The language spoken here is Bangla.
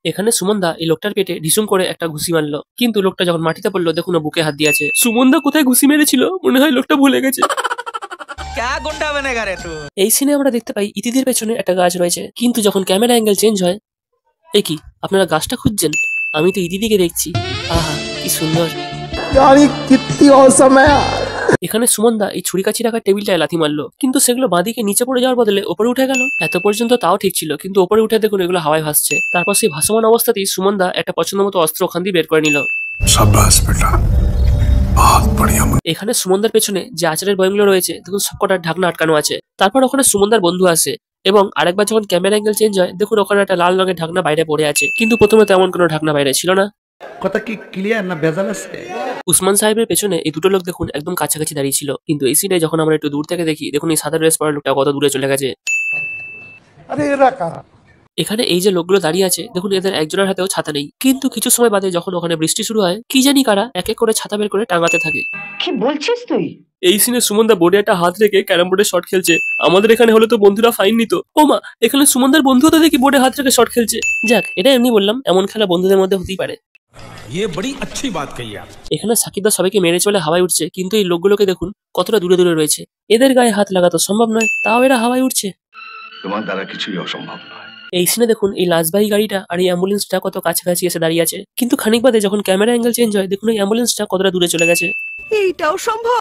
এখানে সুমনদা এই লোকটার পেটে ঢিসুম করে একটা ঘুষি মারলো, কিন্তু লোকটা যখন মাটিতে পড়লো দেখুন ও বুকে হাত দিয়েছে। সুমনদা কোথায় ঘুষি মেরেছিল মনে হয় লোকটা ভুলে গেছে। এই সিনে আমরা দেখতে পাই ইতিদের পেছনে একটা গাছ রয়েছে, কিন্তু যখন ক্যামেরা অ্যাঙ্গেল চেঞ্জ হয়, এ কি আপনারা গাছটা খুঁজছেন? আমি তো ইতিদিকে দেখছি। আহা কি সুন্দর। এখানে সুমনদা এই ছুরি কাছি রাখার টেবিলটায় লাথি মারলো, কিন্তু সেগুলো বাঁদিকে নিচে পড়ে যাওয়ার বদলে ওপরে উঠে গেল। এত পর্যন্ত তাও ঠিক ছিল, কিন্তু ওপরে উঠে দেখুন এগুলো হাওয়ায় ভাসছে। তারপর সেই ভাসমান অবস্থাতেই সুমনদা একটা পছন্দ মতো অস্ত্র ওখান দিয়ে বের করে নিল। এখানে সুমনদার পেছনে যে আচারের বয়মগুলো রয়েছে দেখুন সবকটার ঢাকনা আটকানো আছে। তারপর ওখানে সুমনদার বন্ধু আসে, এবং আরেকবার যখন ক্যামেরা অ্যাঙ্গেল চেঞ্জ হয় দেখুন ওখানে একটা লাল রঙের ঢাকনা বাইরে পড়ে আছে, কিন্তু প্রথমে তেমন কোনো ঢাকনা বাইরে ছিল না। কথা কি ক্লিয়ার না ভেজাল আছে? উসমান সাহেবের পেছনে এই দুটো লোক দেখুন একদম কাছাকাছি দাঁড়িয়ে ছিল, কিন্তু এই সিনে যখন আমরা একটু দূর থেকে দেখি দেখুন এই সাদা ড্রেস পরা লোকটা কত দূরে চলে গেছে। এখানে এই যে লোকগুলো দাঁড়িয়ে আছে দেখুন এদের একজনের হাতেও ছাতা নেই, কিন্তু কিছু সময় বাদে যখন ওখানে বৃষ্টি শুরু হয় কি জানি কারা এক এক করে ছাতা বের করে টাঙাতে থাকে। কি বলছিস তুই? এই সিনে সুমনদা বোর্ডে একটা হাত রেখে ক্যারাম বোর্ডে শট খেলছে। আমাদের এখানে হলে তো বন্ধুরা ফাইন নিত। ও মা, এখানে সুমনদার বন্ধু তো দেখি বোর্ডে হাত রেখে শট খেলছে। যাক, এটা এমনি বললাম, এমন খেলা বন্ধুদের মধ্যে হতেই পারে। ये बड़ी अच्छी बात कही आप। এখানে সাকিবদা সবাইকে মেরে চলে হাওয়ায় উঠছে, কিন্তু এই লোকগুলোকে দেখুন কতটা দূরে দূরে রয়েছে। এদের গায়ে হাত লাগা তো সম্ভব নয়, তাও এরা হাওয়ায় উঠছে। তোমার দ্বারা কিছুই অসম্ভব নয়। এই সিনে দেখুন এই লাশবাহী গাড়িটা আর এই অ্যাম্বুলেন্সটা কত কাছাকাছি এসে দাঁড়িয়ে আছে, কিন্তু খানিক বাদে যখন ক্যামেরা অ্যাঙ্গেল চেঞ্জ হয় দেখুন এই অ্যাম্বুলেন্সটা কতটা দূরে চলে গেছে। এইটাও সম্ভব?